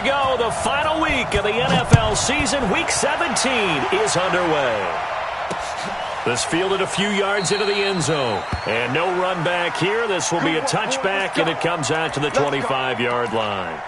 go. The final week of the NFL season, Week 17, is underway. This fielded a few yards into the end zone. And no run back here. This will be a touchback, and it comes out to the 25-yard line.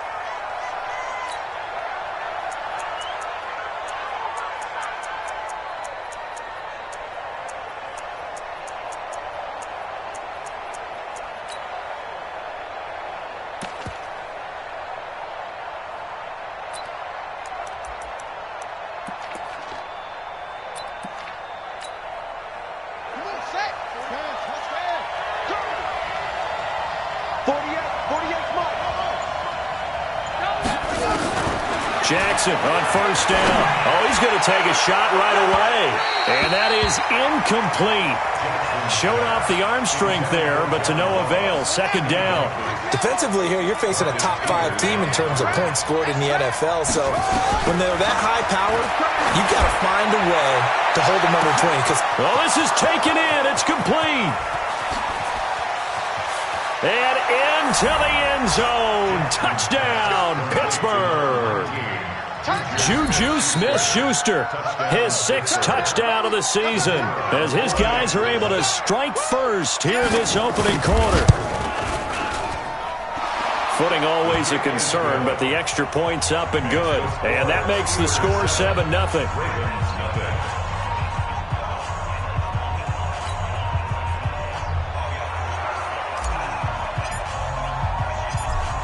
Jackson on first down. Oh, he's going to take a shot right away. And that is incomplete. Showed off the arm strength there, but to no avail. Second down. Defensively here, you're facing a top 5 team in terms of points scored in the NFL. So when they're that high power, you've got to find a way to hold them under 20. Well, this is taken in. It's complete. And into the end zone. Touchdown, Pittsburgh. Juju Smith-Schuster, his 6th touchdown of the season, as his guys are able to strike first here in this opening quarter. Footing always a concern, but the extra point's up and good. And that makes the score 7-0.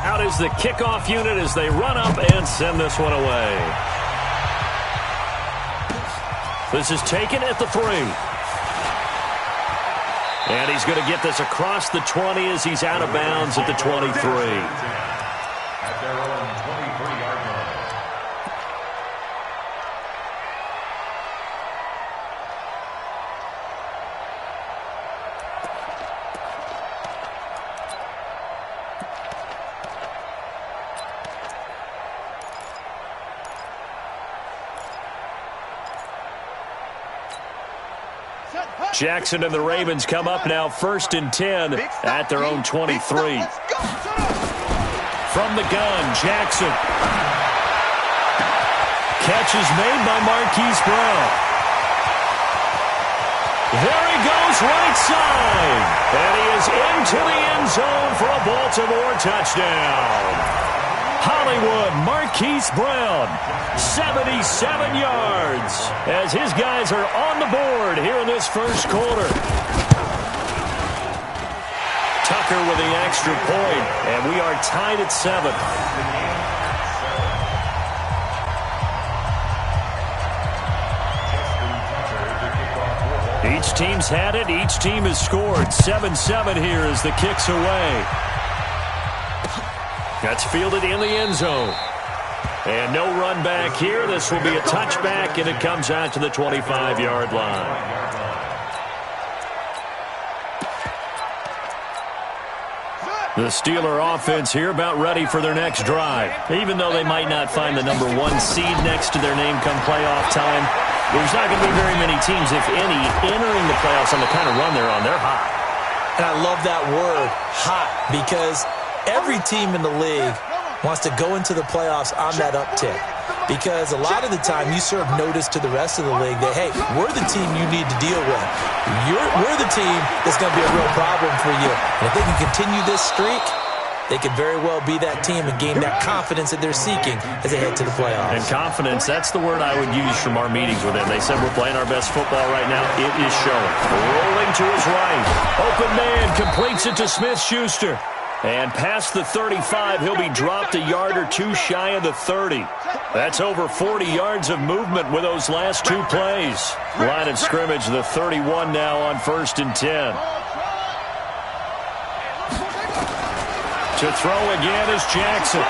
Out is the kickoff unit as they run up and send this one away. This is taken at the 3. And he's going to get this across the 20 as he's out of bounds at the 23. At their own 23-yard line. Jackson and the Ravens come up now 1st and 10 at their own 23. From the gun, Jackson. Catch is made by Marquise Brown. There he goes right side. And he is into the end zone for a Baltimore touchdown. Hollywood, Marquise Brown, 77 yards, as his guys are on the board here in this first quarter. Tucker with the extra point, and we are tied at 7. Each team's had it. Each team has scored. 7-7 here as the kick's away. That's fielded in the end zone. And no run back here. This will be a touchback, and it comes out to the 25-yard line. The Steeler offense here about ready for their next drive. Even though they might not find the number 1 seed next to their name come playoff time, there's not going to be very many teams, if any, entering the playoffs on the kind of run they're on. They're hot. And I love that word, hot, because every team in the league wants to go into the playoffs on that uptick, because a lot of the time you serve notice to the rest of the league that, hey, we're the team you need to deal with. We're the team that's going to be a real problem for you. And if they can continue this streak, they could very well be that team and gain that confidence that they're seeking as they head to the playoffs. And confidence, that's the word I would use from our meetings with them. They said we're playing our best football right now. It is showing. Rolling to his right. Open man completes it to Smith-Schuster. And past the 35, he'll be dropped a yard or 2 shy of the 30. That's over 40 yards of movement with those last 2 plays. Line of scrimmage, the 31 now on 1st and 10. To throw again is Jackson.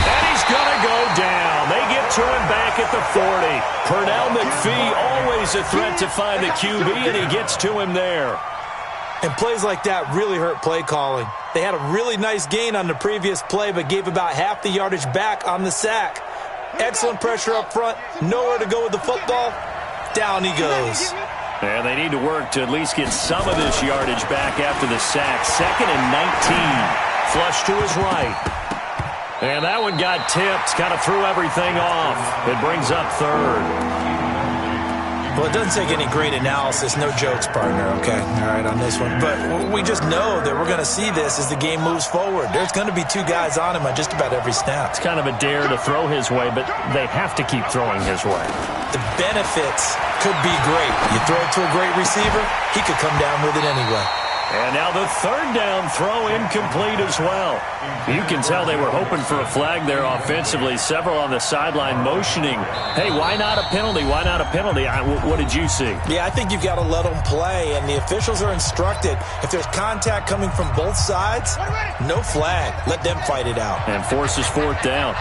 And he's going to go down. They get to him back at the 40. Pernell McPhee, always a threat to find the QB, and he gets to him there. And plays like that really hurt play calling. They had a really nice gain on the previous play, but gave about half the yardage back on the sack. Excellent pressure up front. Nowhere to go with the football. Down he goes. And they need to work to at least get some of this yardage back after the sack. 2nd and 19. Flush to his right. And that one got tipped, kind of threw everything off. It brings up third. Well, it doesn't take any great analysis. No jokes, partner, okay? All right, on this one. But we just know that we're going to see this as the game moves forward. There's going to be two guys on him on just about every snap. It's kind of a dare to throw his way, but they have to keep throwing his way. The benefits could be great. You throw it to a great receiver, he could come down with it anyway. And now the third down throw incomplete as well. You can tell they were hoping for a flag there offensively. Several on the sideline motioning, hey, why not a penalty? Why not a penalty? What did you see? Yeah, I think you've got to let them play, and the officials are instructed. If there's contact coming from both sides, no flag. Let them fight it out. And forces fourth down.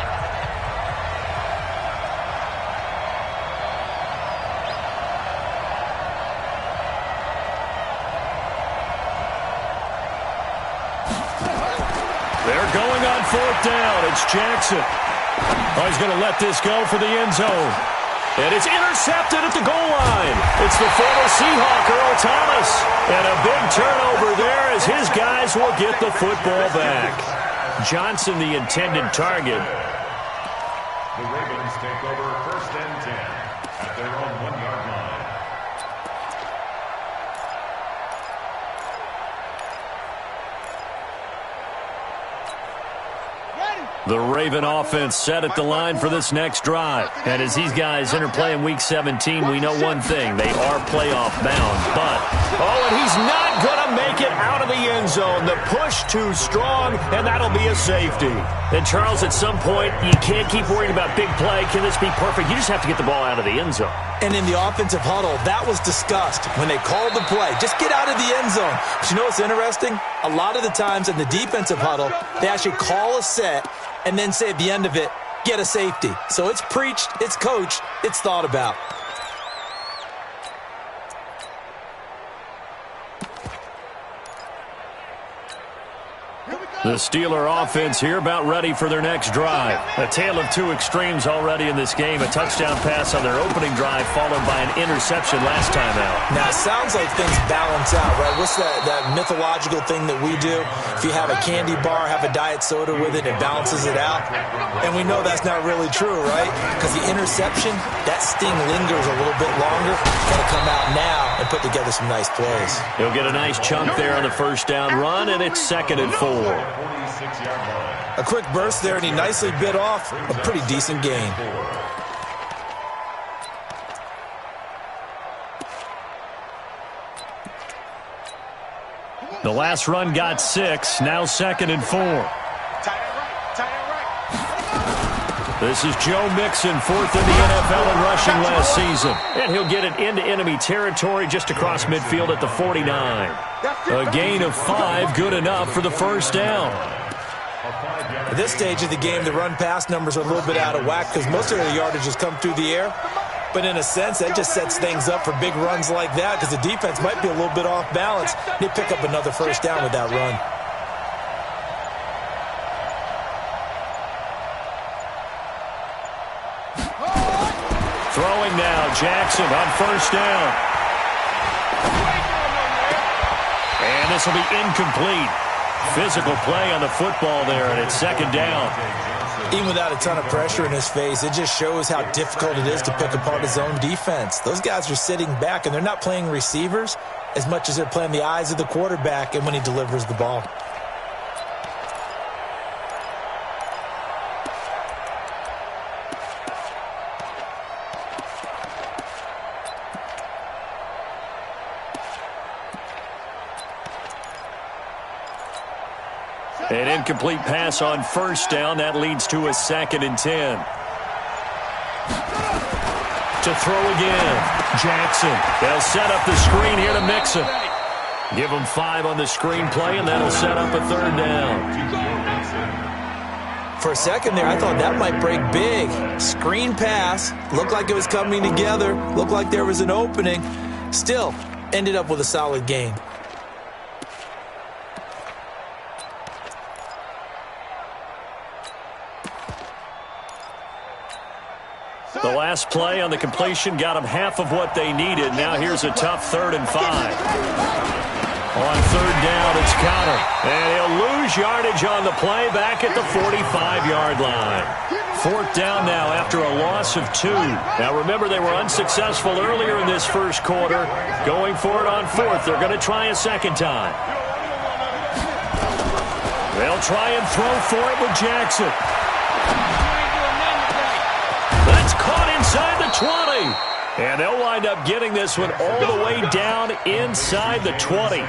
They're going on fourth down. It's Jackson. Oh, he's going to let this go for the end zone. And it's intercepted at the goal line. It's the former Seahawk, Earl Thomas. And a big turnover there as his guys will get the football back. Johnson, the intended target. The Ravens take over first and 10 at their own 1-yard line. The Raven offense set at the line for this next drive. And as these guys interplay in Week 17, we know one thing. They are playoff bound. But, and he's not going to make it out of the end zone. The push too strong, and that'll be a safety. And, Charles, at some point, you can't keep worrying about big play. Can this be perfect? You just have to get the ball out of the end zone. And in the offensive huddle, that was discussed when they called the play. Just get out of the end zone. But you know what's interesting? A lot of the times in the defensive huddle, they actually call a set and then say at the end of it, get a safety. So it's preached, it's coached, it's thought about. The Steeler offense here about ready for their next drive. A tale of two extremes already in this game. A touchdown pass on their opening drive followed by an interception last time out. Now, it sounds like things balance out, right? What's that mythological thing that we do? If you have a candy bar, have a diet soda with it, it balances it out. And we know that's not really true, right? Because the interception, that sting lingers a little bit longer. Got to come out now and put together some nice plays. He'll get a nice chunk there on the first down run, and it's 2nd and 4. A quick burst there, and he nicely bit off a pretty decent gain. The last run got 6, now 2nd and 4. This is Joe Mixon, 4th in the NFL in rushing last season. And he'll get it into enemy territory just across midfield at the 49. A gain of 5, good enough for the first down. At this stage of the game, the run-pass numbers are a little bit out of whack because most of the yardage has come through the air. But in a sense, that just sets things up for big runs like that because the defense might be a little bit off balance. They pick up another first down with that run. Throwing now, Jackson on first down. And this will be incomplete. Physical play on the football there, and it's 2nd down. Even without a ton of pressure in his face, it just shows how difficult it is to pick apart his own defense. Those guys are sitting back, and they're not playing receivers as much as they're playing the eyes of the quarterback and when he delivers the ball. An incomplete pass on first down. That leads to a 2nd and 10. To throw again. Jackson. They'll set up the screen here to Mixon. Give them 5 on the screen play, and that'll set up a 3rd down. For a second there, I thought that might break big. Screen pass. Looked like it was coming together. Looked like there was an opening. Still, ended up with a solid gain. The last play on the completion got them half of what they needed. Now here's a tough 3rd and 5. On third down, it's Connor. And he'll lose yardage on the play back at the 45-yard line. Fourth down now after a loss of 2. Now remember, they were unsuccessful earlier in this first quarter. Going for it on fourth. They're going to try a second time. They'll try and throw for it with Jackson. That's caught inside the 20. And they'll wind up getting this one all the way down inside the 20.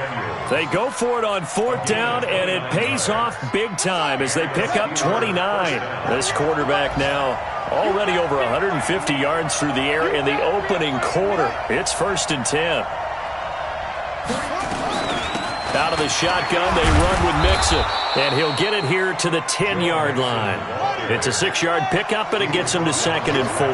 They go for it on fourth down, and it pays off big time as they pick up 29. This quarterback now already over 150 yards through the air in the opening quarter. It's 1st and 10. Out of the shotgun, they run with Mixon, and he'll get it here to the 10-yard line. It's a 6-yard pickup, and it gets him to 2nd and 4.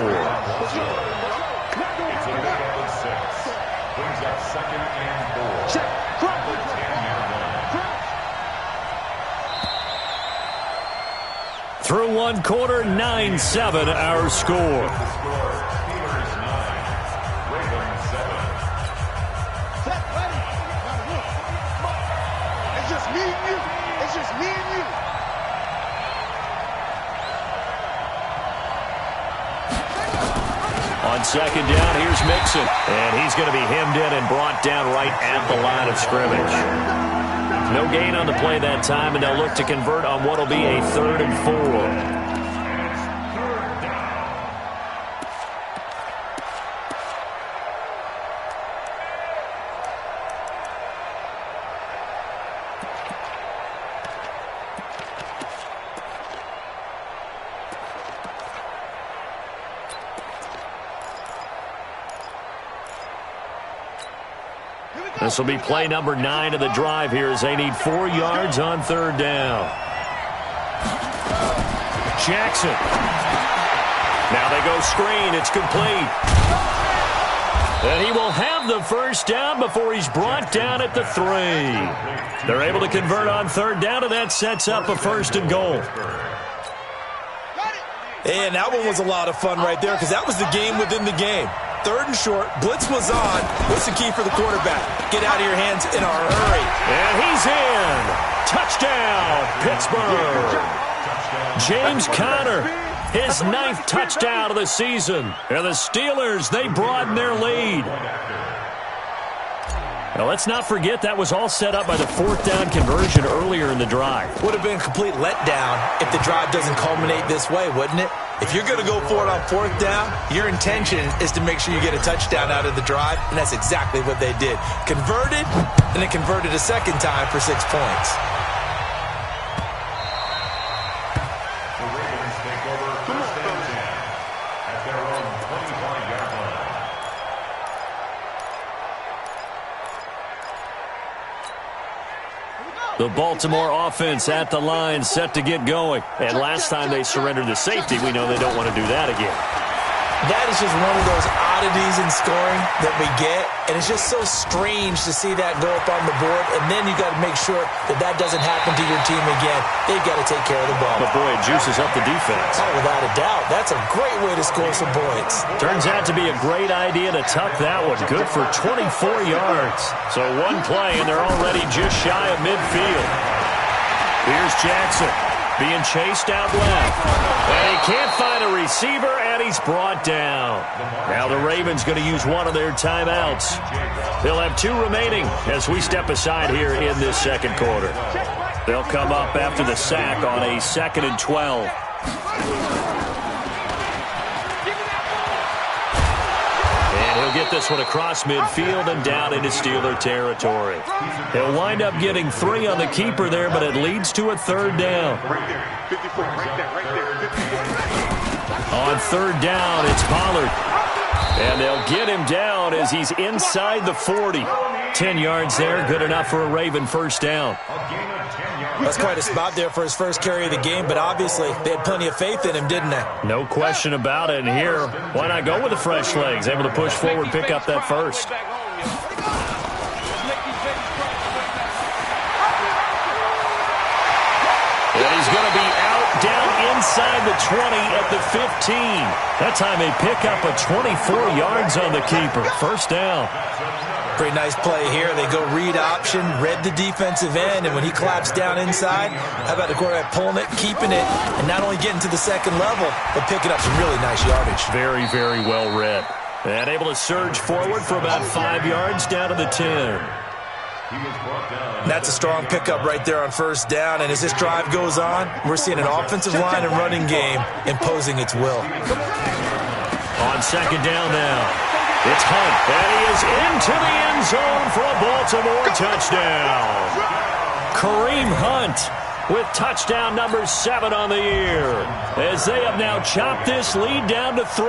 Through one quarter, 9-7 our score. Steelers 9, Ravens 7. It's just me and you. It's just me and you. On second down, here's Mixon. And he's going to be hemmed in and brought down right at the line of scrimmage. No gain on the play that time, and they'll look to convert on what will be a 3rd and 4. This will be play number 9 of the drive here as they need 4 yards on third down. Jackson. Now they go screen. It's complete. And he will have the first down before he's brought down at the 3. They're able to convert on third down, and that sets up a 1st and goal. And that one was a lot of fun right there because that was the game within the game. 3rd and short. Blitz was on. What's the key for the quarterback? Get out of your hands in a hurry. And he's in. Touchdown, Pittsburgh. James Conner, his 9th touchdown of the season. And the Steelers, they broaden their lead. Now, let's not forget that was all set up by the 4th down conversion earlier in the drive. Would have been a complete letdown if the drive doesn't culminate this way, wouldn't it? If you're going to go for it on 4th down, your intention is to make sure you get a touchdown out of the drive, and that's exactly what they did. Converted, and then converted a second time for 6 points. The Ravens take over 1st and 10 at their own 25-yard line. The Baltimore offense at the line, set to get going. And last time they surrendered the safety, we know they don't want to do that again. That is just one of those oddities in scoring that we get, and it's just so strange to see that go up on the board, and then you got to make sure that that doesn't happen to your team again. They've got to take care of the ball. But, boy, it juices up the defense. Oh, without a doubt. That's a great way to score some points. Turns out to be a great idea to tuck that one. Good for 24 yards. So one play, and they're already just shy of midfield. Here's Jackson being chased out left. And he can't find a receiver, and he's brought down. Now the Ravens going to use one of their timeouts. They'll have 2 remaining as we step aside here in this second quarter. They'll come up after the sack on a 2nd and 12. He'll get this one across midfield and down into Steeler territory. He'll wind up getting 3 on the keeper there, but it leads to a 3rd down. On 3rd down, it's Pollard. And they'll get him down as he's inside the 40. 10 yards there, good enough for a Raven first down. That's quite a spot there for his first carry of the game, but obviously they had plenty of faith in him, didn't they? No question about it. And here, why not go with the fresh legs? Able to push forward, pick up that first. And he's going to be out down inside the 20 at the 15. That time they pick up a 24 yards on the keeper. First down. Pretty nice play here. They go read option, read the defensive end, and when he claps down inside, how about the quarterback pulling it, keeping it, and not only getting to the second level, but picking up some really nice yardage. Very, very well read. And able to surge forward for about 5 yards down to the 10. And that's a strong pickup right there on first down, and as this drive goes on, we're seeing an offensive line and running game imposing its will. On second down now. It's Hunt, and he is into the end zone for a Baltimore touchdown. Kareem Hunt with touchdown number 7 on the year, as they have now chopped this lead down to 3.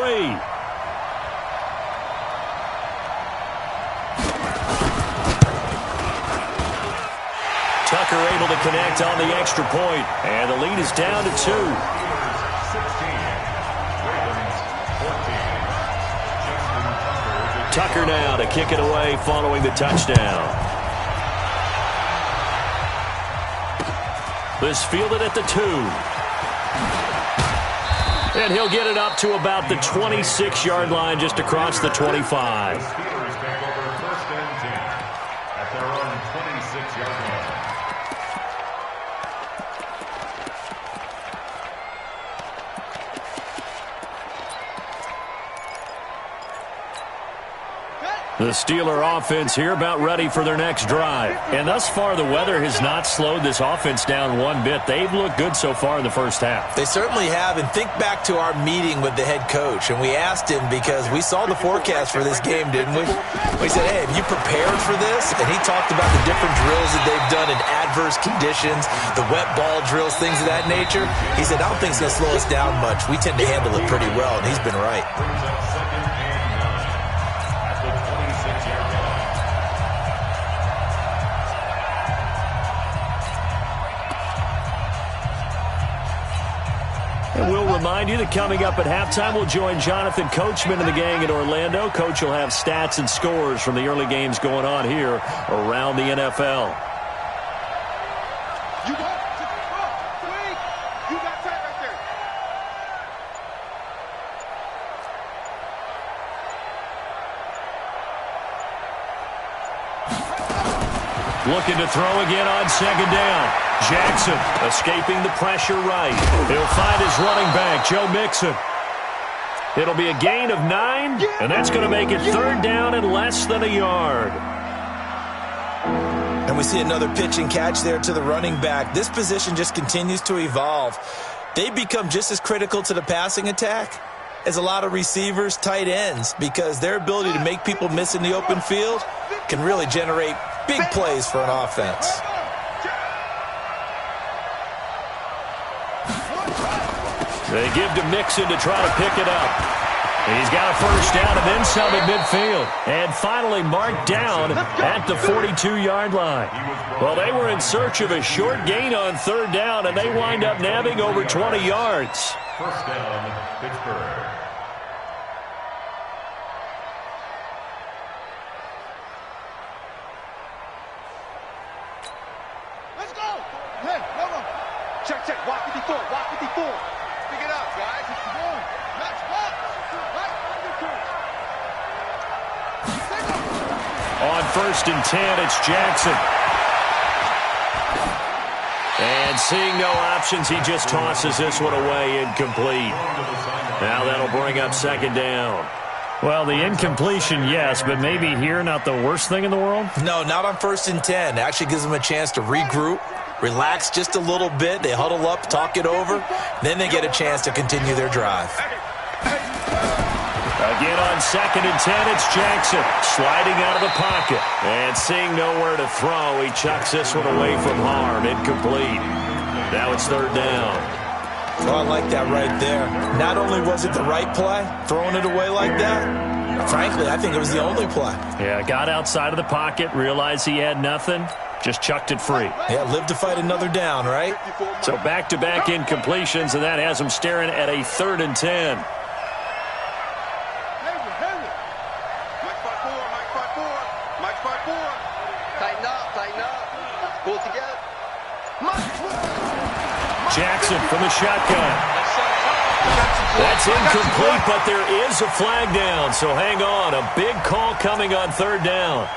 Tucker able to connect on the extra point, and the lead is down to 2. Tucker now to kick it away following the touchdown. This fielded at the 2. And he'll get it up to about the 26-yard line, just across the 25. At their own 26-yard line. The Steeler offense here about ready for their next drive. And thus far, the weather has not slowed this offense down one bit. They've looked good so far in the first half. They certainly have. And think back to our meeting with the head coach. And we asked him because we saw the forecast for this game, didn't we? We said, hey, have you prepared for this? And he talked about the different drills that they've done in adverse conditions, the wet ball drills, things of that nature. He said, I don't think it's going to slow us down much. We tend to handle it pretty well, and he's been right. And we'll remind you that coming up at halftime, we'll join Jonathan Coachman and the gang in Orlando. Coach will have stats and scores from the early games going on here around the NFL. You got time right there. Looking to throw again on second down. Jackson escaping the pressure right. He'll find his running back, Joe Mixon. It'll be a gain of 9, and that's going to make it third down and less than a yard. And we see another pitch and catch there to the running back. This position just continues to evolve. They become just as critical to the passing attack as a lot of receivers, tight ends, because their ability to make people miss in the open field can really generate big plays for an offense. They give to Mixon to try to pick it up. He's got a first down and then some at midfield. And finally marked down at the 42-yard line. Well, they were in search of a short gain on third down, and they wind up nabbing over 20 yards. First down, Pittsburgh. Let's go. Hey, no. Check. Walk 54. Pick it up, guys. Come on. Let's walk. Right. On first and 10, it's Jackson. And seeing no options, he just tosses this one away incomplete. Now that'll bring up second down. Well, the incompletion, yes, but maybe here not the worst thing in the world? No, not on first and 10. It actually gives them a chance to regroup, relax just a little bit. They huddle up, talk it over. Then they get a chance to continue their drive. Again on second and 10, it's Jackson sliding out of the pocket. And seeing nowhere to throw, he chucks this one away from harm. Incomplete. Now it's third down. Oh, I like that right there. Not only was it the right play, throwing it away like that, frankly, I think it was the only play. Yeah, got outside of the pocket, realized he had nothing, just chucked it free. Yeah, live to fight another down, right? So back-to-back incompletions, and that has him staring at a third and 10. Jackson from the shotgun. That's incomplete, but there is a flag down, so hang on. A big call coming on third down.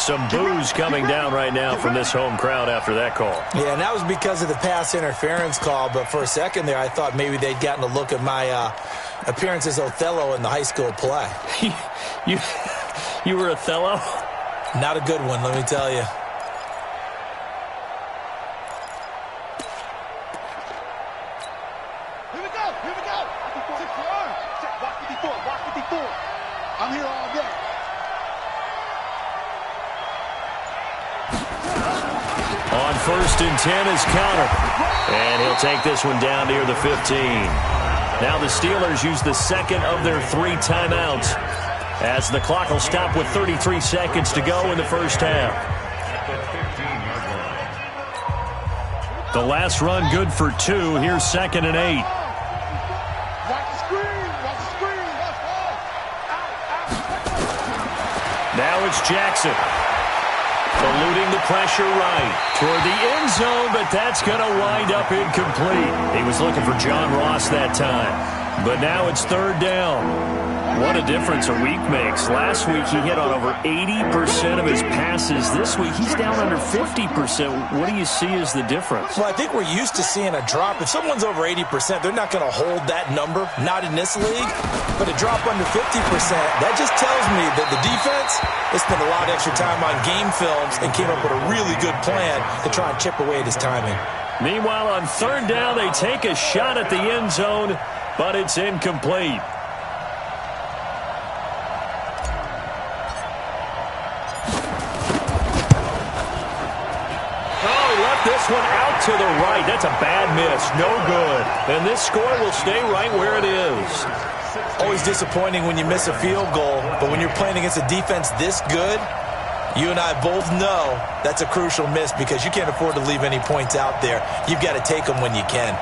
Some boos coming down right now from this home crowd after that call. Yeah, and that was because of the pass interference call. But for a second there, I thought maybe they'd gotten a look at my appearance as Othello in the high school play. You were Othello? Not a good one, let me tell you. Here we go. Walk 54. I'm here all day. On 1st and 10 is counter. And he'll take this one down near the 15. Now the Steelers use the second of their 3 timeouts, as the clock will stop with 33 seconds to go in the first half. The last run good for 2. Here's 2nd and 8. Watch the screen. Now it's Jackson. Eluding the pressure right toward the end zone, but that's going to wind up incomplete. He was looking for John Ross that time, but now it's 3rd down. What a difference a week makes. Last week he hit on over 80% of his passes. This week he's down under 50%. What do you see as the difference? Well, I think we're used to seeing a drop. If someone's over 80%, they're not going to hold that number, not in this league. But a drop under 50%, that just tells me that the defense has spent a lot of extra time on game films and came up with a really good plan to try and chip away at his timing. Meanwhile, on 3rd down, they take a shot at the end zone, but it's incomplete. This one out to the right. That's a bad miss. No good. And this score will stay right where it is. Always disappointing when you miss a field goal, but when you're playing against a defense this good, you and I both know that's a crucial miss because you can't afford to leave any points out there. You've got to take them when you can.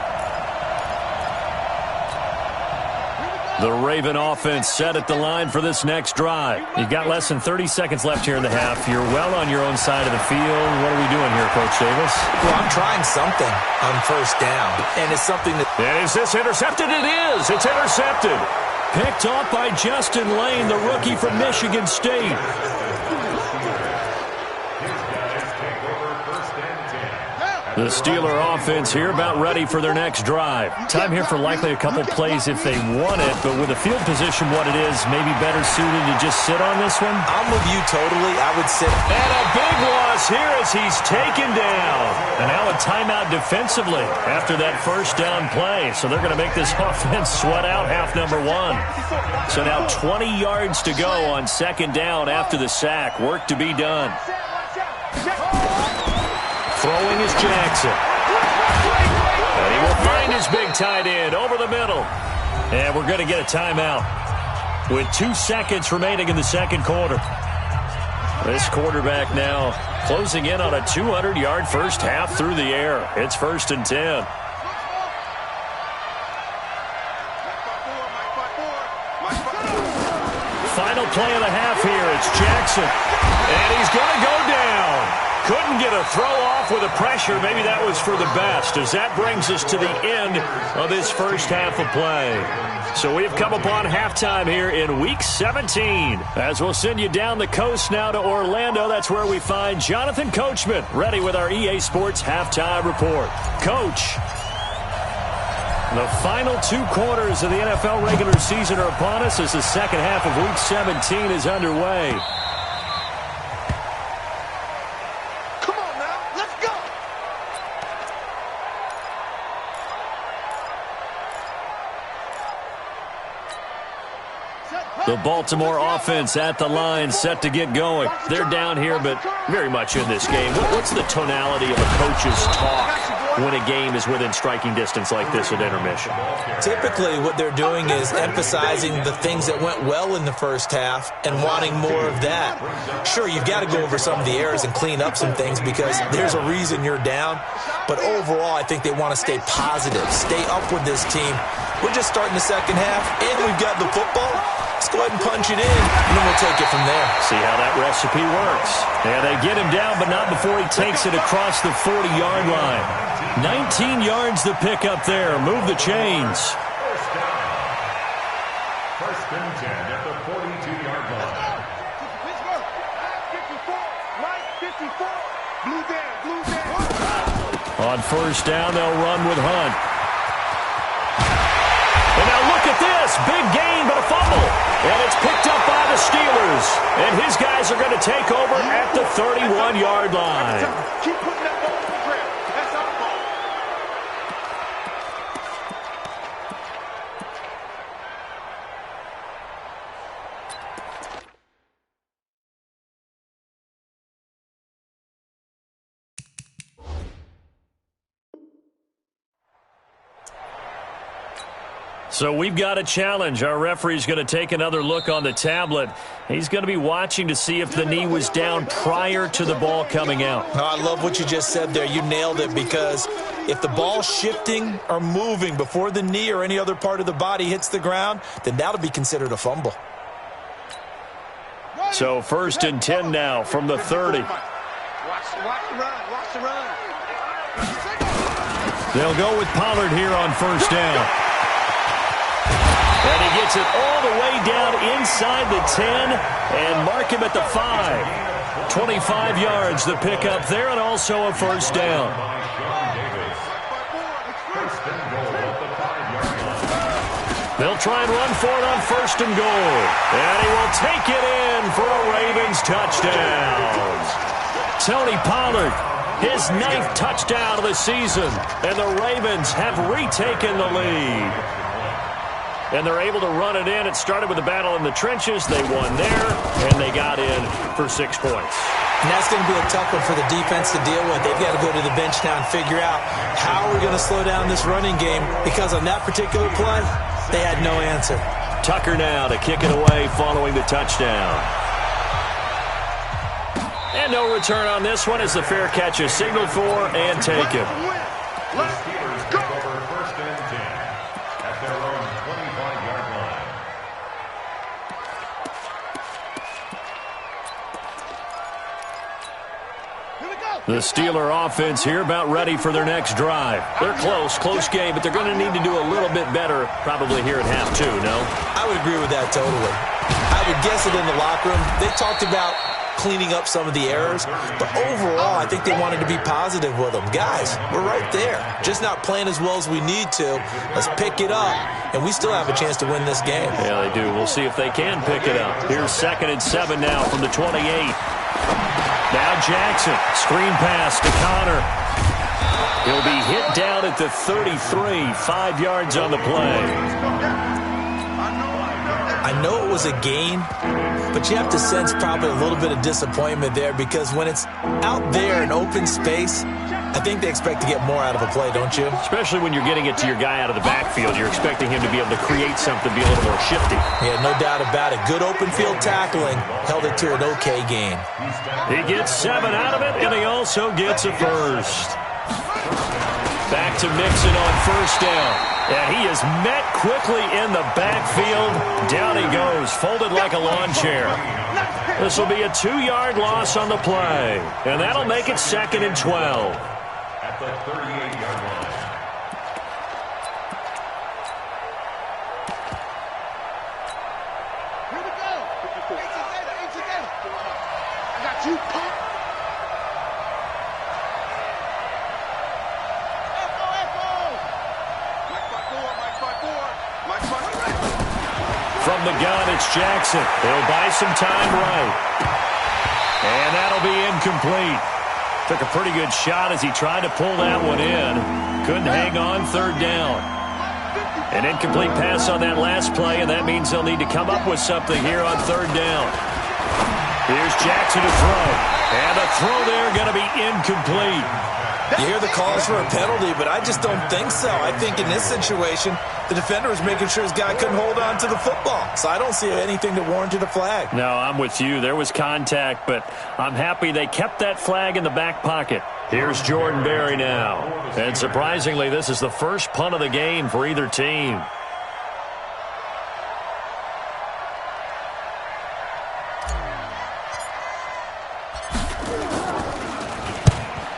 The Raven offense set at the line for this next drive. You've got less than 30 seconds left here in the half. You're well on your own side of the field. What are we doing here, Coach Davis? Well, I'm trying something on 1st down, and it's something that... And is this intercepted? It is. It's intercepted. Picked off by Justin Lane, the rookie from Michigan State. The Steeler offense here about ready for their next drive. Time here for likely a couple plays if they want it, but with the field position what it is, maybe better suited to just sit on this one? I'm with you totally. I would sit. And a big loss here as he's taken down. And now a timeout defensively after that 1st down play. So they're going to make this offense sweat out half number 1. So now 20 yards to go on 2nd down after the sack. Work to be done. Throwing is Jackson. And he will find his big tight end over the middle. And we're going to get a timeout with 2 seconds remaining in the 2nd quarter. This quarterback now closing in on a 200-yard first half through the air. It's 1st and 10. Final play of the half here. It's Jackson. And he's going to go down. Couldn't get a throw off with the pressure. Maybe that was for the best, as that brings us to the end of this first half of play. So we've come upon halftime here in Week 17. As we'll send you down the coast now to Orlando, that's where we find Jonathan Coachman, ready with our EA Sports Halftime Report. Coach, the final 2 quarters of the NFL regular season are upon us as the second half of Week 17 is underway. The Baltimore offense at the line, set to get going. They're down here, but very much in this game. What's the tonality of a coach's talk when a game is within striking distance like this at intermission? Typically, what they're doing is emphasizing the things that went well in the first half and wanting more of that. Sure, you've got to go over some of the errors and clean up some things because there's a reason you're down. But overall, I think they want to stay positive, stay up with this team. We're just starting the second half, and we've got the football. Let's go ahead and punch it in, and then we'll take it from there. See how that recipe works. Yeah, they get him down, but not before he takes it across the 40-yard line. 19 yards to pick up there. Move the chains. First and 10 at the 42-yard line. On first down, they'll run with Hunt. And now look at this. Big gain, but a fumble. And it's picked up by the Steelers. And his guys are going to take over at the 31-yard line. Keep putting that ball on the ground. That's our ball. So we've got a challenge. Our referee's going to take another look on the tablet. He's going to be watching to see if the knee was down prior to the ball coming out. Oh, I love what you just said there. You nailed it, because if the ball's shifting or moving before the knee or any other part of the body hits the ground, then that'll be considered a fumble. So first and 10 now from the 30. Watch the run. Watch the run. They'll go with Pollard here on first down. And he gets it all the way down inside the 10 and mark him at the 5. 25 yards the pickup there, and also a first down. They'll try and run for it on first and goal. And he will take it in for a Ravens touchdown. Tony Pollard, his 9th touchdown of the season. And the Ravens have retaken the lead. And they're able to run it in. It started with a battle in the trenches. They won there, and they got in for 6 points. And that's going to be a tough one for the defense to deal with. They've got to go to the bench now and figure out how we're going to slow down this running game, because on that particular play, they had no answer. Tucker now to kick it away following the touchdown. And no return on this one as the fair catch is signaled for and taken. Let's go. Over first and 10 at their own 25-yard line. The Steeler offense here about ready for their next drive. They're close game, but they're going to need to do a little bit better probably here at half two, no? I would agree with that totally. I would guess it in the locker room. They talked about cleaning up some of the errors, but overall, I think they wanted to be positive with them. Guys, we're right there. Just not playing as well as we need to. Let's pick it up, and we still have a chance to win this game. Yeah, they do. We'll see if they can pick it up. Here's 2nd and 7 now from the 28. Now Jackson, screen pass to Connor. He'll be hit down at the 33, 5 yards on the play. I know it was a gain, but you have to sense probably a little bit of disappointment there, because when it's out there in open space, I think they expect to get more out of a play, don't you? Especially when you're getting it to your guy out of the backfield. You're expecting him to be able to create something, be a little more shifty. Yeah, no doubt about it. Good open field tackling. Held it to an okay gain. He gets 7 out of it, and he also gets a first. Back to Mixon on first down. And he is met quickly in the backfield. Down he goes, folded like a lawn chair. This will be a 2-yard loss on the play. And that'll make it 2nd and 12. At the 38-yard line. Here we go. Ain't together. I got you, punk. From the gun, it's Jackson. He'll buy some time right. And that'll be incomplete. Took a pretty good shot as he tried to pull that one in. Couldn't hang on 3rd down. An incomplete pass on that last play, and that means they'll need to come up with something here on 3rd down. Here's Jackson to throw. And the throw there going to be incomplete. You hear the calls for a penalty, but I just don't think so. I think in this situation, the defender was making sure his guy couldn't hold on to the football. So I don't see anything that warranted a flag. No, I'm with you. There was contact, but I'm happy they kept that flag in the back pocket. Here's Jordan Berry now. And surprisingly, this is the first punt of the game for either team.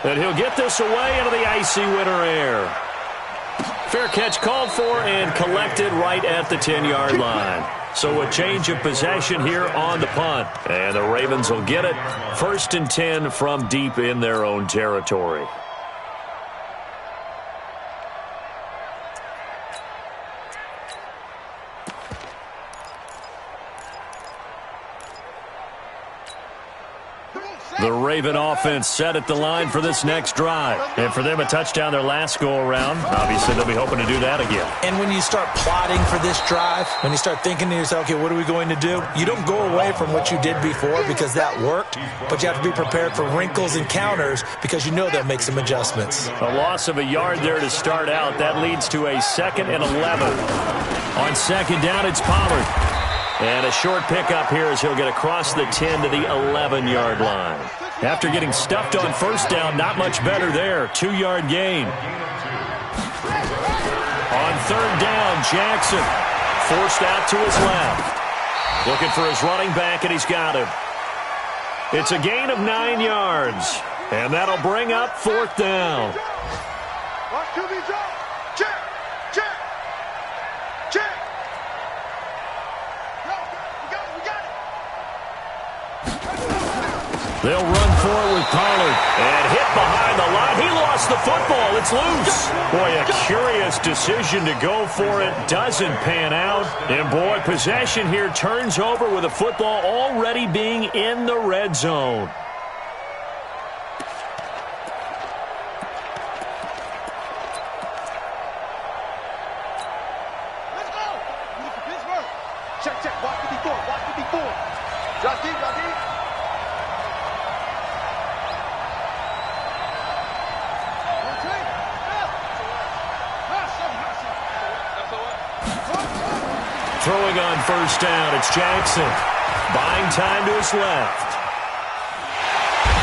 And he'll get this away into the icy winter air. Fair catch called for and collected right at the 10-yard line. So a change of possession here on the punt. And the Ravens will get it. 1st and 10 from deep in their own territory. The Raven offense set at the line for this next drive. And for them, a touchdown their last go-around. Obviously, they'll be hoping to do that again. And when you start plotting for this drive, when you start thinking to yourself, okay, what are we going to do? You don't go away from what you did before because that worked, but you have to be prepared for wrinkles and counters because you know they'll make some adjustments. A loss of a yard there to start out. That leads to a 2nd and 11. On second down, it's Pollard. And a short pickup here as he'll get across the 10 to the 11-yard line. After getting stuffed on first down, not much better there. 2-yard gain. On third down, Jackson forced out to his left. Looking for his running back, and he's got him. It's a gain of 9 yards. And that'll bring up fourth down. They'll run for it with Pollard. And hit behind the line. He lost the football. It's loose. Boy, a curious decision to go for it. Doesn't pan out. And, boy, possession here turns over with the football already being in the red zone. Let's go. Pittsburgh. Check. Watch 54. Watch 54. Drop deep. Throwing on first down, it's Jackson. Buying time to his left.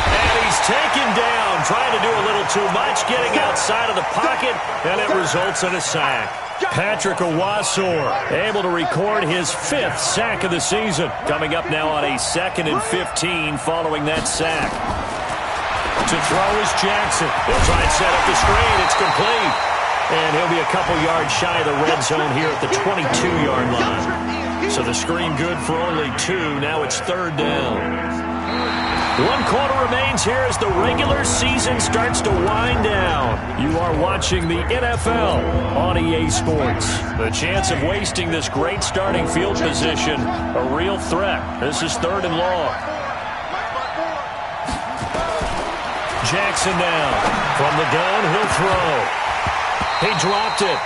And he's taken down, trying to do a little too much, getting outside of the pocket, and it results in a sack. Patrick Owasor able to record his 5th sack of the season. Coming up now on a 2nd and 15 following that sack. To throw is Jackson. They'll try and set up the screen. It's complete. And he'll be a couple yards shy of the red zone here at the 22-yard line. So the screen good for only 2. Now it's third down. 1 quarter remains here as the regular season starts to wind down. You are watching the NFL on EA Sports. The chance of wasting this great starting field position, a real threat. This is third and long. Jackson now. From the gun, he'll throw. He dropped it.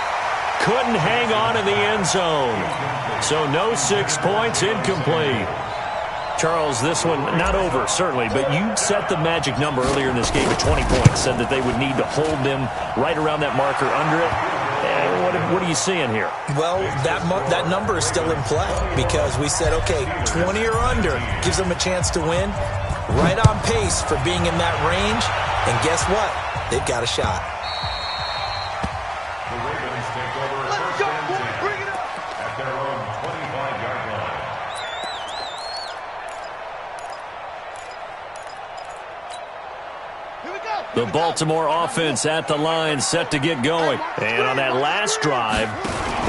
Couldn't hang on in the end zone. So no 6 points, incomplete. Charles, this one not over, certainly, but you set the magic number earlier in this game at 20 points. Said that they would need to hold them right around that marker under it. What are you seeing here? Well, that number is still in play because we said, okay, 20 or under gives them a chance to win. Right on pace for being in that range. And guess what? They've got a shot. The Ravens take over first and 10 at their own 25-yard line. The Baltimore offense at the line, set to get going. And on that last drive,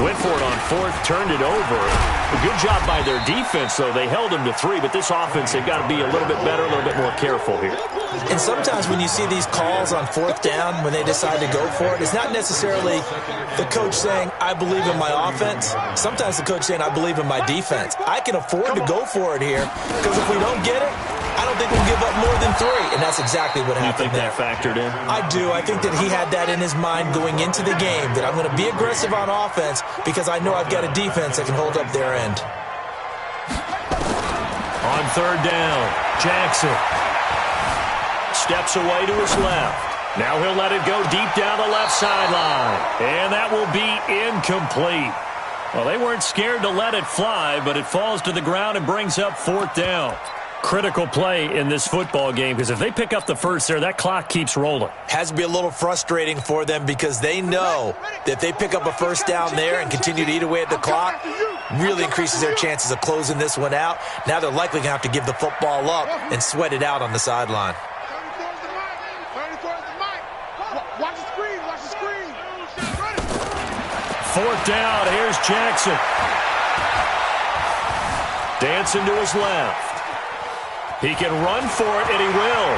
went for it on fourth, turned it over. A good job by their defense, though. They held them to 3, but this offense, they've got to be a little bit better, a little bit more careful here. And sometimes when you see these calls on fourth down, when they decide to go for it, it's not necessarily the coach saying, I believe in my offense. Sometimes the coach saying, I believe in my defense. I can afford to go for it here because if we don't get it, I don't think we'll give up more than 3, and that's exactly what happened there. You think that factored in? I do. I think that he had that in his mind going into the game, that I'm going to be aggressive on offense because I know I've got a defense that can hold up their end. On third down, Jackson steps away to his left. Now he'll let it go deep down the left sideline, and that will be incomplete. Well, they weren't scared to let it fly, but it falls to the ground and brings up fourth down. Critical play in this football game because if they pick up the first there, that clock keeps rolling. Has to be a little frustrating for them because they know that if they pick up a first down there and continue to eat away at the clock, really increases their chances of closing this one out. Now they're likely going to have to give the football up and sweat it out on the sideline. Watch the screen. Watch the screen. Fourth down. Here's Jackson. Dancing to his left. He can run for it, and he will.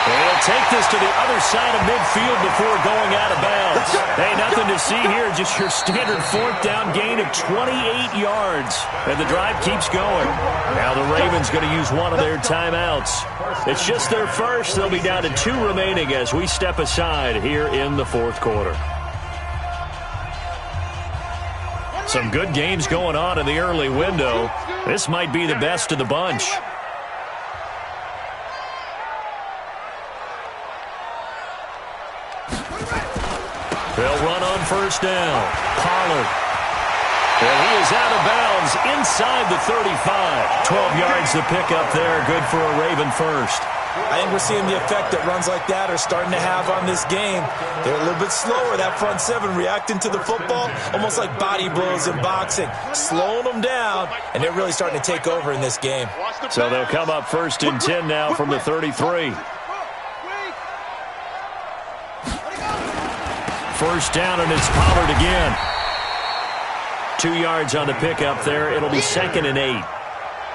He'll take this to the other side of midfield before going out of bounds. Hey, nothing to see here, just your standard fourth down gain of 28 yards. And the drive keeps going. Now the Ravens going to use one of their timeouts. It's just their first. They'll be down to 2 remaining as we step aside here in the fourth quarter. Some good games going on in the early window. This might be the best of the bunch. They'll run on first down. Pollard. And he is out of bounds inside the 35. 12 yards to pick up there. Good for a Raven first. I think we're seeing the effect that runs like that are starting to have on this game. They're a little bit slower, that front seven, reacting to the football, almost like body blows in boxing, slowing them down, and they're really starting to take over in this game. So they'll come up first and 10 now from the 33. First down, and it's Pollard again. 2 yards on the pickup there. It'll be 2nd and 8.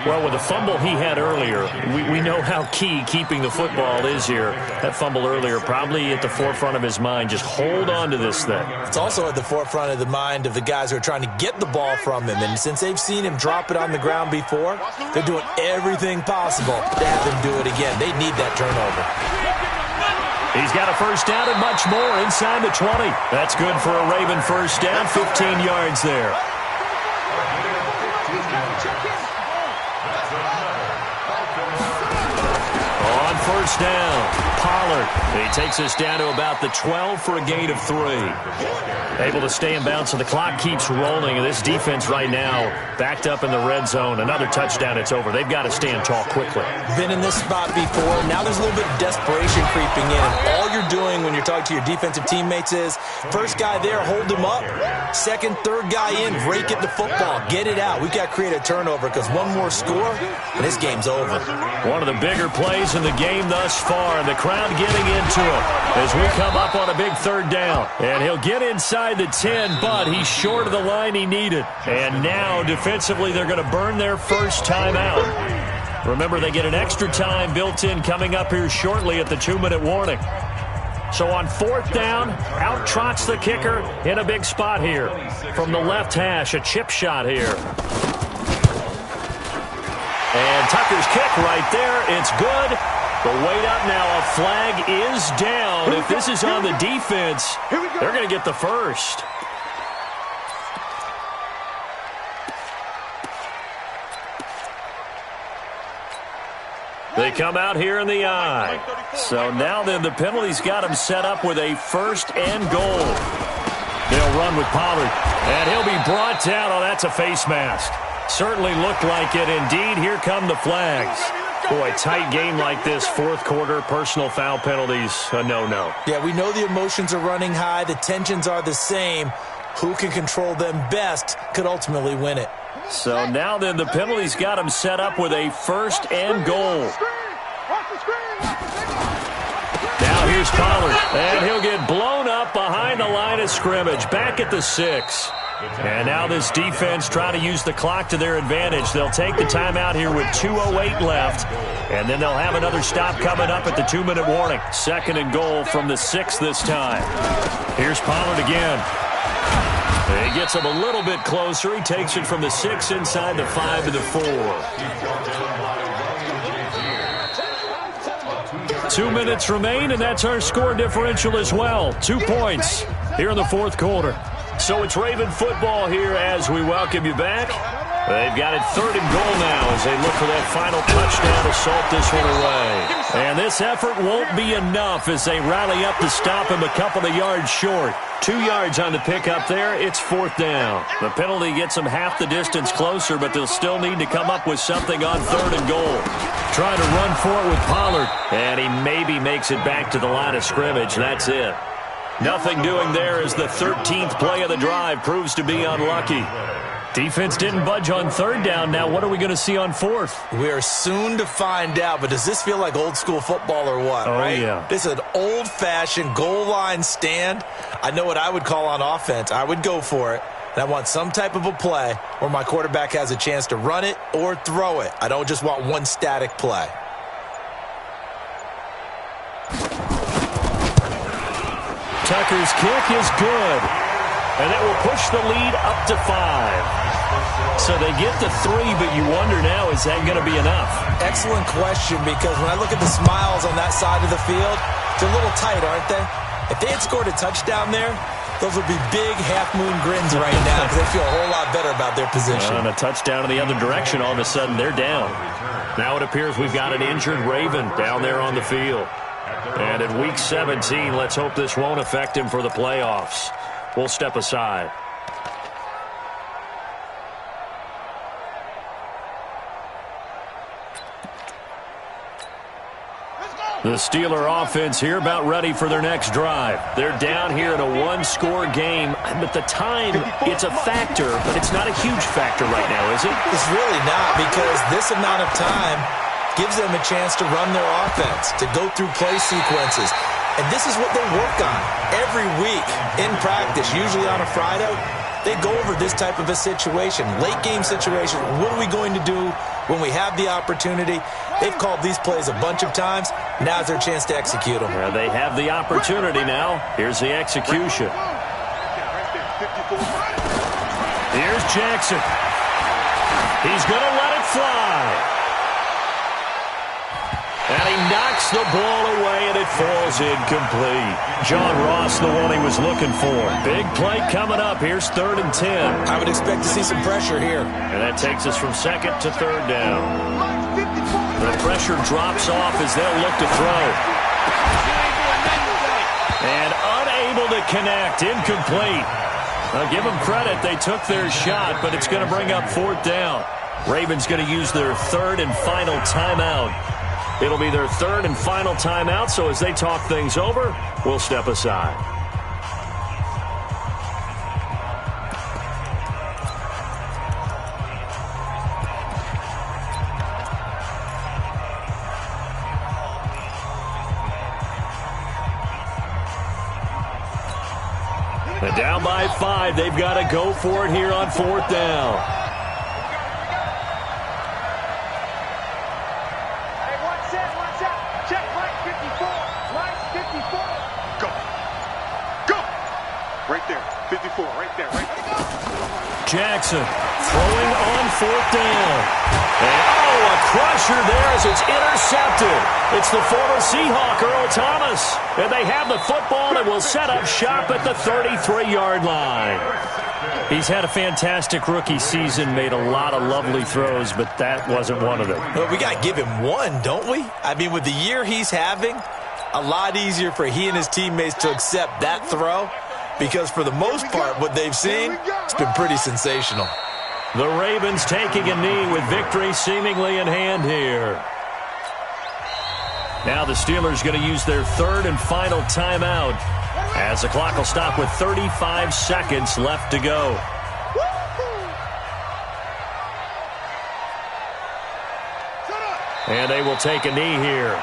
Well, with the fumble he had earlier, we know how key keeping the football is here. That fumble earlier probably at the forefront of his mind. Just hold on to this thing. It's also at the forefront of the mind of the guys who are trying to get the ball from him. And since they've seen him drop it on the ground before, they're doing everything possible to have him do it again. They need that turnover. He's got a first down and much more inside the 20. That's good for a Raven first down, 15 yards there. On first down, Pollard. He takes us down to about the 12 for a gain of 3. Able to stay in bounds, so the clock keeps rolling. And this defense right now backed up in the red zone. Another touchdown, it's over. They've got to stand tall quickly. Been in this spot before. Now there's a little bit of desperation creeping in. And all you're doing when you're talking to your defensive teammates is, first guy there, hold him up. Second, third guy in, rake at the football. Get it out. We've got to create a turnover because one more score, and this game's over. One of the bigger plays in the game thus far, and the crowd getting into it as we come up on a big third down. And he'll get inside the 10, but he's short of the line he needed. And now, defensively, they're going to burn their first timeout. Remember, they get an extra time built in coming up here shortly at the 2-minute warning. So on fourth down, out trots the kicker in a big spot here. From the left hash, a chip shot here. And Tucker's kick right there. It's good. The wait up now. A flag is down. If this is on the defense, they're going to get the first. They come out here in the eye. So now then the penalty's got him set up with a first and goal. They'll run with Pollard. And he'll be brought down. Oh, that's a face mask. Certainly looked like it. Indeed, here come the flags. Boy, tight game like this, fourth quarter, personal foul penalties, a no-no. Yeah, we know the emotions are running high. The tensions are the same. Who can control them best could ultimately win it. So now then the penalty's got him set up with a first and goal. Now here's Pollard, and he'll get blown up behind the line of scrimmage, back at the 6. And now this defense trying to use the clock to their advantage. They'll take the timeout here with 2:08 left, and then they'll have another stop coming up at the 2-minute warning. 2nd and goal from the 6 this time. Here's Pollard again. He gets him a little bit closer. He takes it from the 6 inside the 5 to the 4. 2 minutes remain, and that's our score differential as well. 2 points here in the fourth quarter. So it's Raven football here as we welcome you back. They've got it 3rd and goal now as they look for that final touchdown to salt this one away. And this effort won't be enough as they rally up to stop him a couple of yards short. 2 yards on the pickup there. It's 4th down. The penalty gets them half the distance closer, but they'll still need to come up with something on 3rd and goal. Trying to run for it with Pollard, and he maybe makes it back to the line of scrimmage. That's it. Nothing doing there as the 13th play of the drive proves to be unlucky. Defense didn't budge on 3rd down. Now what are we going to see on 4th? We are soon to find out, but does this feel like old school football or what? Oh, right? Yeah. This is an old-fashioned goal line stand. I know what I would call on offense. I would go for it. And I want some type of a play where my quarterback has a chance to run it or throw it. I don't just want one static play. Tucker's kick is good. And that will push the lead up to 5. So they get to 3, but you wonder now, is that going to be enough? Excellent question, because when I look at the smiles on that side of the field, they're a little tight, aren't they? If they had scored a touchdown there, those would be big half-moon grins right now because they feel a whole lot better about their position. And a touchdown in the other direction, all of a sudden they're down. Now it appears we've got an injured Raven down there on the field. And in Week 17, let's hope this won't affect him for the playoffs. We'll step aside. The Steeler offense here about ready for their next drive. They're down here in a one-score game. But the time, it's a factor, but it's not a huge factor right now, is it? It's really not, because this amount of time gives them a chance to run their offense, to go through play sequences. And this is what they work on every week in practice, usually on a Friday. They go over this type of a situation, late-game situation. What are we going to do when we have the opportunity? They've called these plays a bunch of times. Now's their chance to execute them. Yeah, they have the opportunity now. Here's the execution. Here's Jackson. He's going to let it fly. And he knocks the ball away, and it falls incomplete. John Ross, the one he was looking for. Big play coming up. Here's 3rd and 10. I would expect to see some pressure here. And that takes us from 2nd to 3rd down. The pressure drops off as they'll look to throw. And unable to connect. Incomplete. Now, give them credit. They took their shot, but it's going to bring up 4th down. Ravens going to use their 3rd and final timeout. It'll be their 3rd and final timeout, so as they talk things over, we'll step aside. And down by 5, they've got to go for it here on 4th down. Jackson throwing on 4th down. And, a crusher there as it's intercepted. It's the former Seahawk, Earl Thomas. And they have the football and will set up shop at the 33-yard line. He's had a fantastic rookie season, made a lot of lovely throws, but that wasn't one of them. Well, we got to give him one, don't we? I mean, with the year he's having, a lot easier for he and his teammates to accept that throw. Because for the most part, what they've seen, it's been pretty sensational. The Ravens taking a knee with victory seemingly in hand here. Now the Steelers going to use their 3rd and final timeout as the clock will stop with 35 seconds left to go. And they will take a knee here.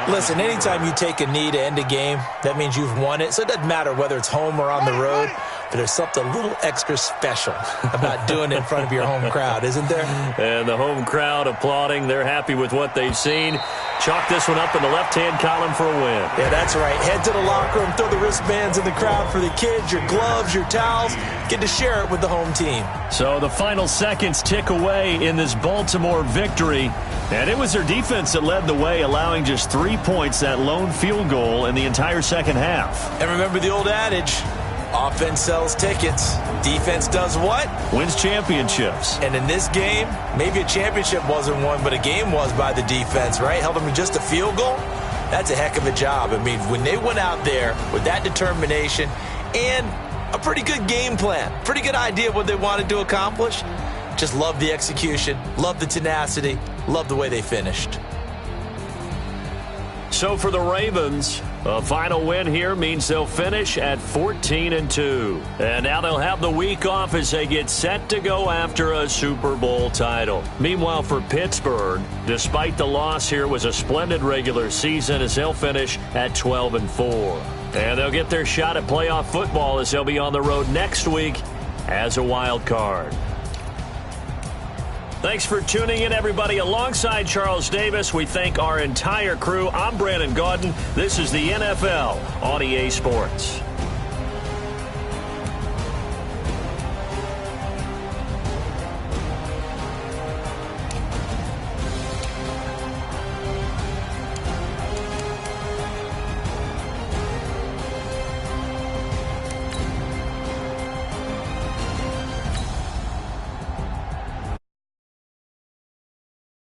Listen, anytime you take a knee to end a game, that means you've won it. So it doesn't matter whether it's home or on the road, but there's something a little extra special about doing it in front of your home crowd, isn't there? And the home crowd applauding. They're happy with what they've seen. Chalk this one up in the left-hand column for a win. Yeah, that's right. Head to the locker room, throw the wristbands in the crowd for the kids, your gloves, your towels. Get to share it with the home team. So the final seconds tick away in this Baltimore victory. And it was their defense that led the way, allowing just 3 points, that lone field goal in the entire second half. And remember the old adage, offense sells tickets. Defense does what? Wins championships. And in this game, maybe a championship wasn't won, but a game was by the defense, right? Held them to just a field goal. That's a heck of a job. I mean, when they went out there with that determination and a pretty good game plan, pretty good idea of what they wanted to accomplish, just love the execution, love the tenacity, love the way they finished. So for the Ravens, a final win here means they'll finish at 14-2. And now they'll have the week off as they get set to go after a Super Bowl title. Meanwhile, for Pittsburgh, despite the loss here, was a splendid regular season as they'll finish at 12-4. And they'll get their shot at playoff football as they'll be on the road next week as a wild card. Thanks for tuning in, everybody. Alongside Charles Davis, we thank our entire crew. I'm Brandon Gaudin. This is the NFL on EA Sports.